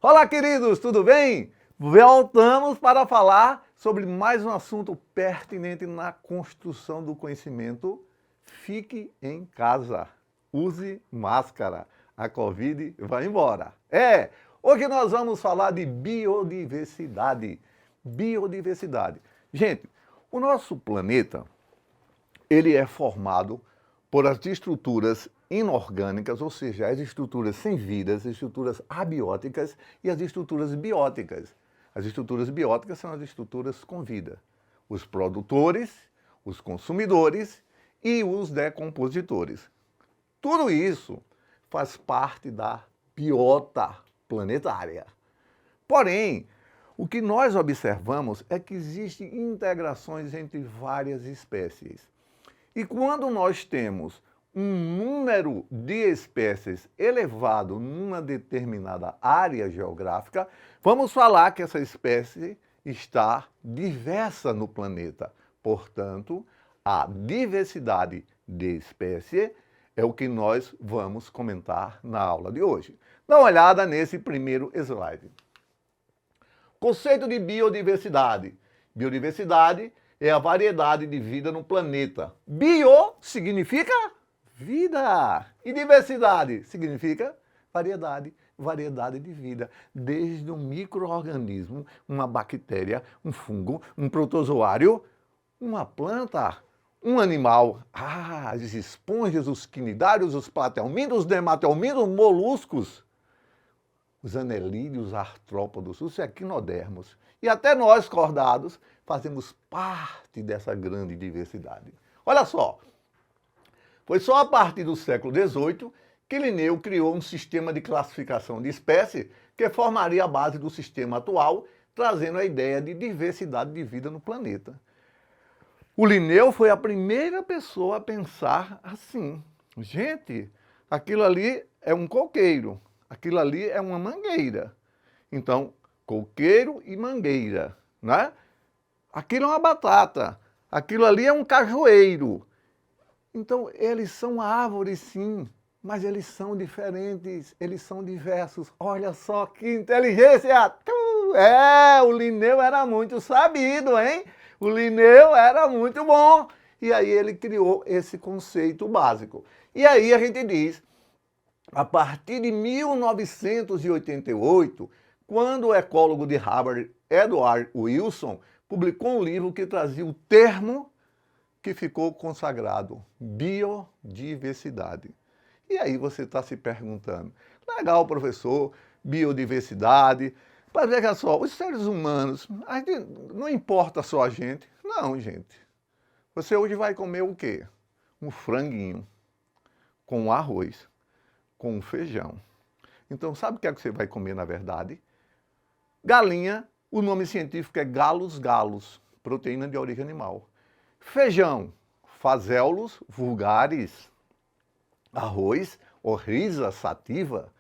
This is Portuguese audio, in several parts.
Olá, queridos, tudo bem? Voltamos para falar sobre mais um assunto pertinente na construção do conhecimento. Fique em casa, use máscara, a Covid vai embora. Hoje nós vamos falar de biodiversidade. Biodiversidade. Gente, o nosso planeta, ele é formado por as estruturas inorgânicas, ou seja, as estruturas sem vida, as estruturas abióticas e as estruturas bióticas. As estruturas bióticas são as estruturas com vida. Os produtores, os consumidores e os decompositores. Tudo isso faz parte da biota planetária. Porém, o que nós observamos é que existem integrações entre várias espécies. E quando nós temos um número de espécies elevado numa determinada área geográfica, vamos falar que essa espécie está diversa no planeta. Portanto, a diversidade de espécie é o que nós vamos comentar na aula de hoje. Dá uma olhada nesse primeiro slide. Conceito de biodiversidade. Biodiversidade é a variedade de vida no planeta. Bio significa vida. E diversidade significa variedade. Variedade de vida. Desde um micro-organismo, uma bactéria, um fungo, um protozoário, uma planta, um animal. As esponjas, os quinidários, os platelmintos, os nematelmintos, moluscos, os anelídeos, artrópodos, os equinodermos. E até nós, cordados, fazemos parte dessa grande diversidade. Olha só, foi só a partir do século XVIII que Linneu criou um sistema de classificação de espécies que formaria a base do sistema atual, trazendo a ideia de diversidade de vida no planeta. O Linneu foi a primeira pessoa a pensar assim: gente, aquilo ali é um coqueiro, aquilo ali é uma mangueira. Então, coqueiro e mangueira, né? Aquilo é uma batata, aquilo ali é um cajueiro. Então, eles são árvores, sim, mas eles são diferentes, eles são diversos. Olha só que inteligência! O Linneu era muito sabido, hein? O Linneu era muito bom. E aí ele criou esse conceito básico. E aí a gente diz, a partir de 1988, quando o ecólogo de Harvard, Edward Wilson, publicou um livro que trazia o termo que ficou consagrado, biodiversidade. E aí você está se perguntando, legal, professor, biodiversidade, mas veja só, os seres humanos, não importa só a gente. Não, gente. Você hoje vai comer o quê? Um franguinho com arroz, com feijão. Então, sabe o que é que você vai comer, na verdade? Galinha, o nome científico é Gallus gallus, proteína de origem animal. Feijão, Phaseolus vulgaris. Arroz, Oryza sativa.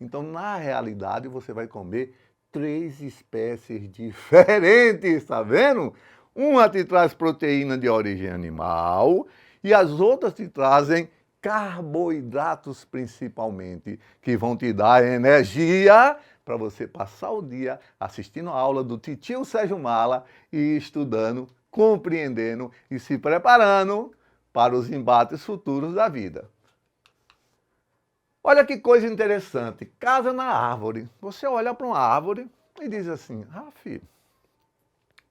Então, na realidade, você vai comer 3 espécies diferentes, tá vendo? Uma te traz proteína de origem animal e as outras te trazem carboidratos principalmente, que vão te dar energia para você passar o dia assistindo a aula do titio Sérgio Mala e estudando, compreendendo e se preparando para os embates futuros da vida. Olha que coisa interessante, casa na árvore. Você olha para uma árvore e diz assim, filho,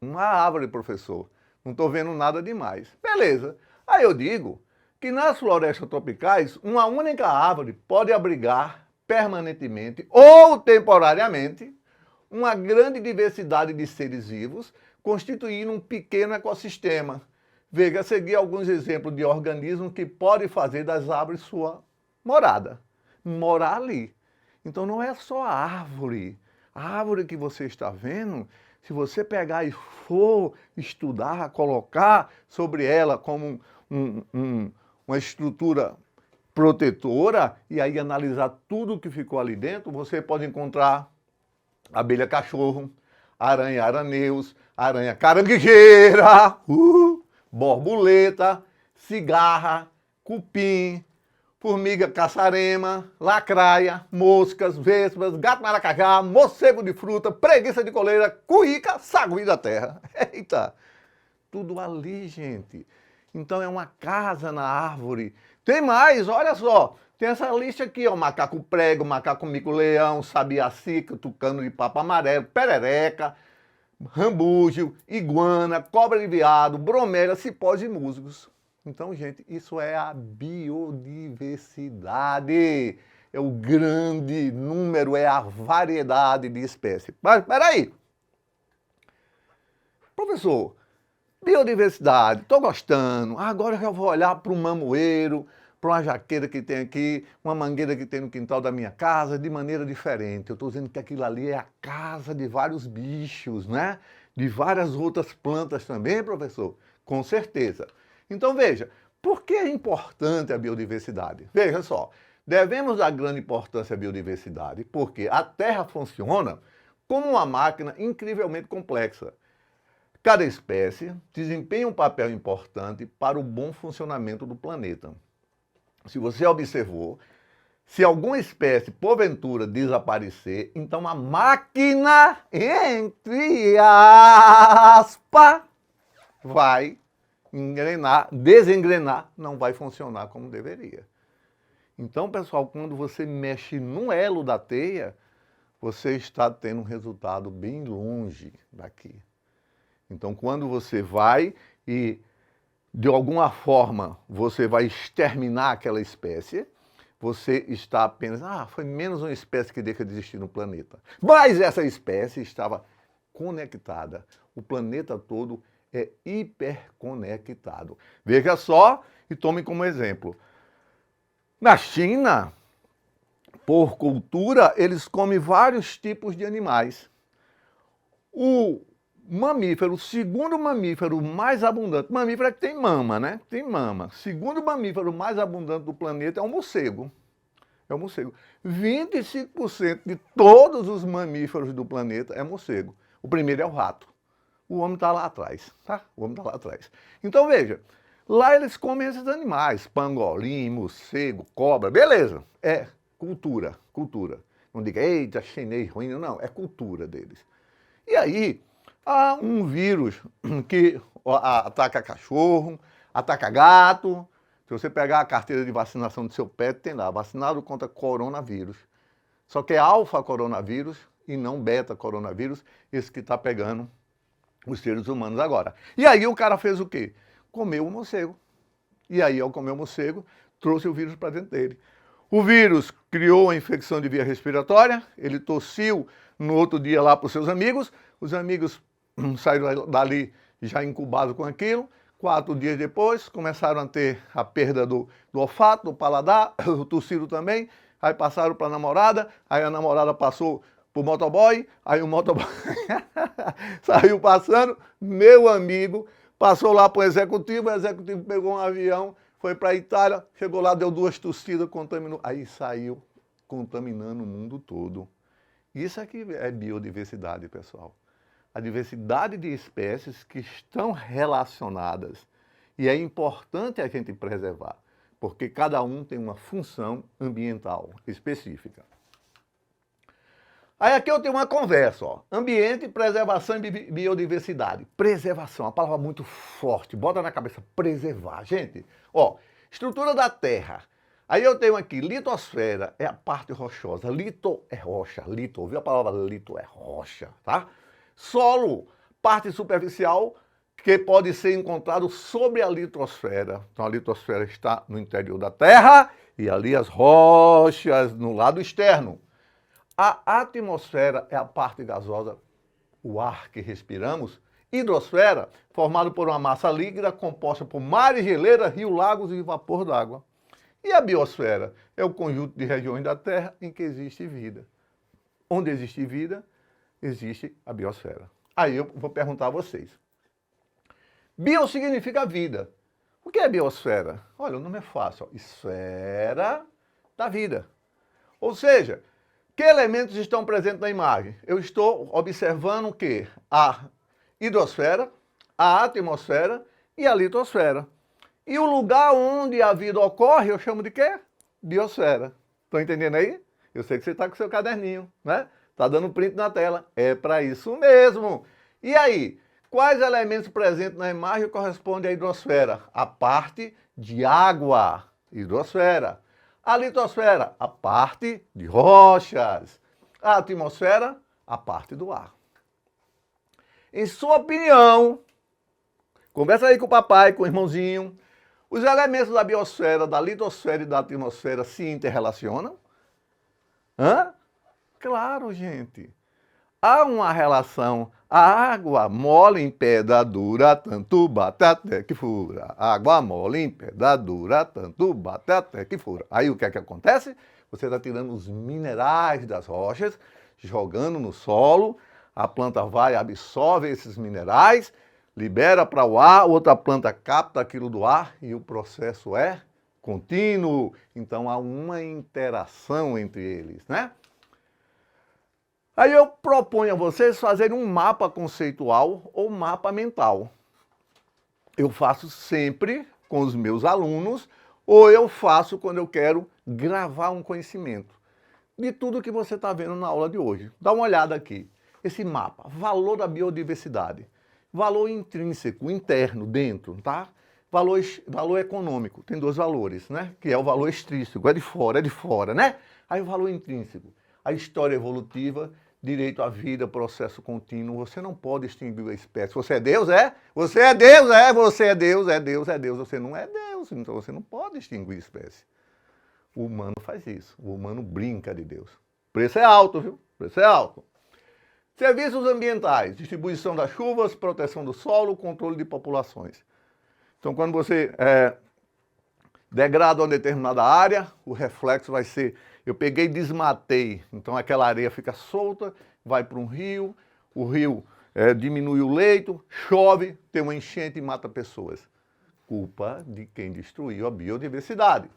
uma árvore, professor, não estou vendo nada demais. Beleza. Aí eu digo que nas florestas tropicais, uma única árvore pode abrigar permanentemente ou temporariamente uma grande diversidade de seres vivos, constituindo um pequeno ecossistema. Veja a seguir alguns exemplos de organismos que podem fazer das árvores sua morada. Morar ali. Então não é só a árvore. A árvore que você está vendo, se você pegar e for estudar, colocar sobre ela como uma estrutura protetora e aí analisar tudo que ficou ali dentro, você pode encontrar abelha cachorro, aranha araneus, aranha caranguejeira, borboleta, cigarra, cupim, formiga caçarema, lacraia, moscas, vespas, gato maracajá, morcego de fruta, preguiça de coleira, cuíca, sagui da terra. Eita! Tudo ali, gente. Então é uma casa na árvore. Tem mais, olha só. Tem essa lista aqui, ó. Macaco prego, macaco mico-leão, sabiá-cica, tucano de papo amarelo, perereca, rambúgio, iguana, cobra de veado, bromélia, cipós e musgos. Então, gente, isso é a biodiversidade. É o grande número, é a variedade de espécies. Mas, peraí. Professor, biodiversidade, estou gostando. Agora eu já vou olhar para um mamoeiro, para uma jaqueira que tem aqui, uma mangueira que tem no quintal da minha casa, de maneira diferente. Eu estou dizendo que aquilo ali é a casa de vários bichos, né? De várias outras plantas também, professor? Com certeza. Então veja, por que é importante a biodiversidade? Veja só, devemos dar grande importância à biodiversidade porque a Terra funciona como uma máquina incrivelmente complexa. Cada espécie desempenha um papel importante para o bom funcionamento do planeta. Se você observou, se alguma espécie porventura desaparecer, então a máquina, entre aspas, vai engrenar, desengrenar, não vai funcionar como deveria. Então, pessoal, quando você mexe no elo da teia, você está tendo um resultado bem longe daqui. Então, quando você vai e, de alguma forma, você vai exterminar aquela espécie, você está apenas, foi menos uma espécie que deixa de existir no planeta. Mas essa espécie estava conectada. O planeta todo é hiperconectado. Veja só e tome como exemplo. Na China, por cultura, eles comem vários tipos de animais. O mamífero, o segundo mamífero mais abundante, mamífero é que tem mama, né? Tem mama. Segundo mamífero mais abundante do planeta é o morcego. É o morcego. 25% de todos os mamíferos do planeta é morcego. O primeiro é o rato. O homem está lá atrás, tá? O homem está lá atrás. Então veja, lá eles comem esses animais, pangolim, morcego, cobra, beleza. É cultura, cultura. Não diga, eita, chinês ruim, não, é cultura deles. E aí, há um vírus que ataca cachorro, ataca gato. Se você pegar a carteira de vacinação do seu pet, tem lá, vacinado contra coronavírus. Só que é alfa coronavírus e não beta coronavírus, esse que está pegando os seres humanos agora. E aí o cara fez o quê? Comeu o morcego. E aí, ao comer o morcego, trouxe o vírus para dentro dele. O vírus criou a infecção de via respiratória, ele tossiu no outro dia lá para os seus amigos, os amigos saíram dali já incubados com aquilo, 4 dias depois começaram a ter a perda do olfato, do paladar, o tossido também, aí passaram para a namorada, aí a namorada passou para o motoboy, aí o motoboy saiu passando, meu amigo, passou lá para o executivo pegou um avião, foi para a Itália, chegou lá, deu 2 tossidas, contaminou, aí saiu contaminando o mundo todo. Isso aqui é biodiversidade, pessoal. A diversidade de espécies que estão relacionadas. E é importante a gente preservar, porque cada um tem uma função ambiental específica. Aí aqui eu tenho uma conversa, ó. Ambiente, preservação e biodiversidade. Preservação, uma palavra muito forte, bota na cabeça, preservar. Gente, ó, estrutura da Terra. Aí eu tenho aqui, litosfera é a parte rochosa, lito é rocha, lito, ouviu a palavra lito é rocha, tá? Solo, parte superficial, que pode ser encontrado sobre a litosfera. Então a litosfera está no interior da Terra e ali as rochas no lado externo. A atmosfera é a parte gasosa, o ar que respiramos. Hidrosfera, formado por uma massa líquida composta por mares, geleiras, rios, lagos e vapor d'água. E a biosfera é o conjunto de regiões da Terra em que existe vida. Onde existe vida, existe a biosfera. Aí eu vou perguntar a vocês. Bio significa vida. O que é biosfera? Olha, o nome é fácil. Ó. Esfera da vida. Ou seja, que elementos estão presentes na imagem? Eu estou observando o quê? A hidrosfera, a atmosfera e a litosfera. E o lugar onde a vida ocorre, eu chamo de quê? biosfera. Estão entendendo aí? Eu sei que você está com seu caderninho, né? Está dando print na tela. É para isso mesmo. E aí, quais elementos presentes na imagem correspondem à hidrosfera? A parte de água, hidrosfera. A litosfera, a parte de rochas. A atmosfera, a parte do ar. Em sua opinião, conversa aí com o papai, com o irmãozinho, os elementos da biosfera, da litosfera e da atmosfera se interrelacionam? Hã? Claro, gente. Há uma relação. A água mole em pedra dura, tanto bate até que fura. Água mole em pedra dura, tanto bate até que fura. Aí o que é que acontece? Você está tirando os minerais das rochas, jogando no solo, a planta vai, absorve esses minerais, libera para o ar, outra planta capta aquilo do ar e o processo é contínuo. Então há uma interação entre eles, né? Aí eu proponho a vocês fazerem um mapa conceitual ou mapa mental. Eu faço sempre com os meus alunos, ou eu faço quando eu quero gravar um conhecimento de tudo que você está vendo na aula de hoje. Dá uma olhada aqui. Esse mapa, valor da biodiversidade, valor intrínseco, interno, dentro, tá? Valor econômico, tem dois valores, né? Que é o valor extrínseco, é de fora, né? Aí o valor intrínseco, a história evolutiva, direito à vida, processo contínuo. Você não pode extinguir a espécie. Você é Deus, é? Você é Deus, é? Você é Deus, é Deus, é Deus. Você não é Deus, então você não pode extinguir a espécie. O humano faz isso. O humano brinca de Deus. O preço é alto, viu? O preço é alto. Serviços ambientais, distribuição das chuvas, proteção do solo, controle de populações. Então, quando você degrada uma determinada área, o reflexo vai ser, eu peguei e desmatei, então aquela areia fica solta, vai para um rio, o rio diminui o leito, chove, tem uma enchente e mata pessoas. Culpa de quem destruiu a biodiversidade.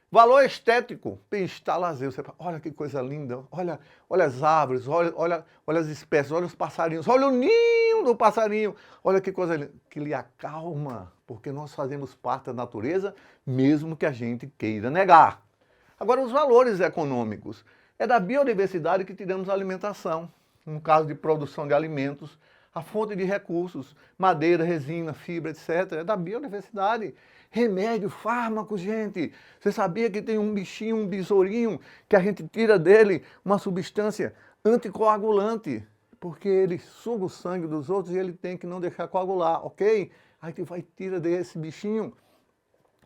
Valor estético, bem-estar, lazer. Você fala, olha que coisa linda, olha as árvores, olha as espécies, olha os passarinhos, olha o ninho do passarinho, olha que coisa linda, que lhe acalma, porque nós fazemos parte da natureza, mesmo que a gente queira negar. Agora, os valores econômicos. É da biodiversidade que tiramos a alimentação, no caso de produção de alimentos, a fonte de recursos, madeira, resina, fibra, etc. É da biodiversidade. Remédio, fármaco, gente. Você sabia que tem um bichinho, um besourinho, que a gente tira dele uma substância anticoagulante, porque ele suga o sangue dos outros e ele tem que não deixar coagular, ok? Aí a gente vai e tira desse bichinho.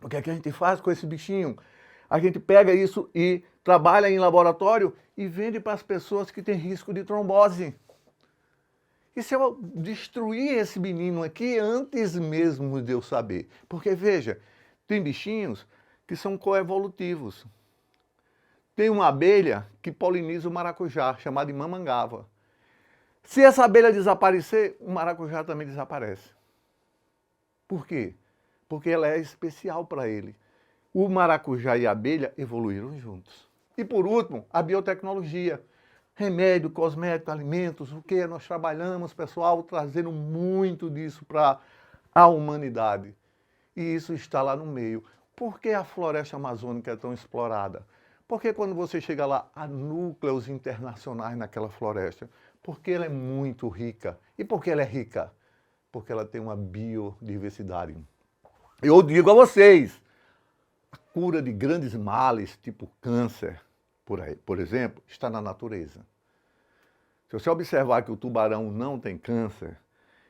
O que é que a gente faz com esse bichinho? A gente pega isso e trabalha em laboratório e vende para as pessoas que têm risco de trombose. E se eu destruir esse menino aqui antes mesmo de eu saber? Porque, veja, tem bichinhos que são coevolutivos. Tem uma abelha que poliniza o maracujá, chamada de mamangava. Se essa abelha desaparecer, o maracujá também desaparece. Por quê? Porque ela é especial para ele. O maracujá e a abelha evoluíram juntos. E, por último, a biotecnologia. Remédio, cosmético, alimentos, o que nós trabalhamos, pessoal, trazendo muito disso para a humanidade. E isso está lá no meio. Por que a floresta amazônica é tão explorada? Porque quando você chega lá, há núcleos internacionais naquela floresta. Porque ela é muito rica. E por que ela é rica? Porque ela tem uma biodiversidade. Eu digo a vocês, a cura de grandes males, tipo câncer, por exemplo, está na natureza. Se você observar que o tubarão não tem câncer,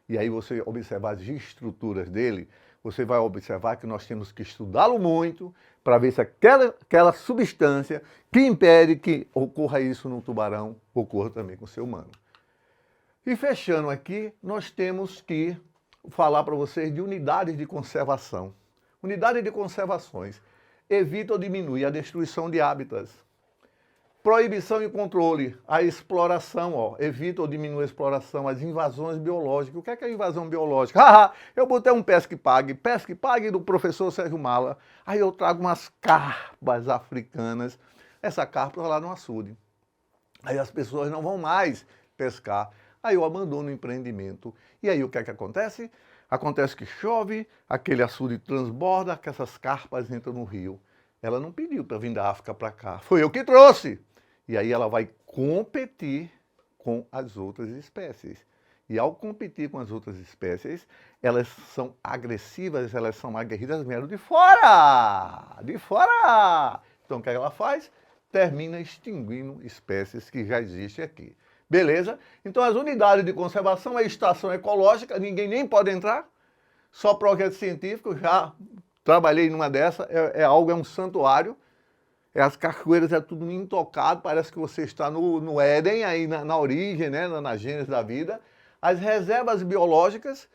e aí você observar as estruturas dele, você vai observar que nós temos que estudá-lo muito para ver se aquela substância que impede que ocorra isso no tubarão, ocorra também com o ser humano. E fechando aqui, nós temos que falar para vocês de unidades de conservação. Unidades de conservações evita ou diminui a destruição de hábitats. Proibição e controle, a exploração, evita ou diminui a exploração, as invasões biológicas. O que é invasão biológica? Eu botei um pesque pague do professor Sérgio Mala, aí eu trago umas carpas africanas, essa carpa está lá no açude. Aí as pessoas não vão mais pescar, aí eu abandono o empreendimento. E aí o que é que acontece? Acontece que chove, aquele açude transborda, que essas carpas entram no rio. ela não pediu para vir da África para cá, foi eu que trouxe. E aí ela vai competir com as outras espécies. E ao competir com as outras espécies, elas são agressivas, elas são aguerridas, vieram de fora! De fora! Então o que ela faz? Termina extinguindo espécies que já existem aqui. Beleza? Então as unidades de conservação é estação ecológica, ninguém nem pode entrar, só projeto científico, já trabalhei numa dessa, é um santuário, as cachoeiras é tudo intocado, parece que você está no Éden, aí na origem, né, na gênese da vida. As reservas biológicas,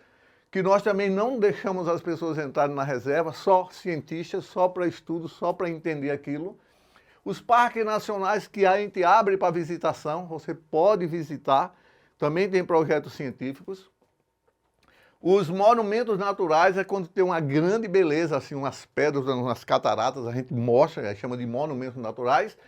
que nós também não deixamos as pessoas entrarem na reserva, só cientistas, só para estudo, só para entender aquilo. Os parques nacionais que a gente abre para visitação, você pode visitar, também tem projetos científicos. Os monumentos naturais é quando tem uma grande beleza, assim, umas pedras, umas cataratas, a gente mostra, chama de monumentos naturais.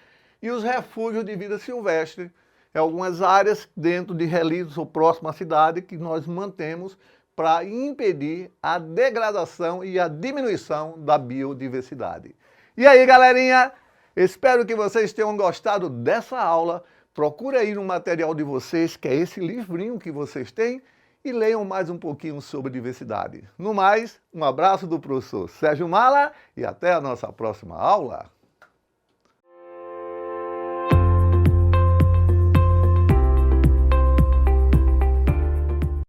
E os refúgios de vida silvestre, é algumas áreas dentro de relíquios ou próximo à cidade que nós mantemos para impedir a degradação e a diminuição da biodiversidade. E aí, galerinha, espero que vocês tenham gostado dessa aula. Procure aí no material de vocês, que é esse livrinho que vocês têm, e leiam mais um pouquinho sobre diversidade. No mais, um abraço do professor Sérgio Mala e até a nossa próxima aula.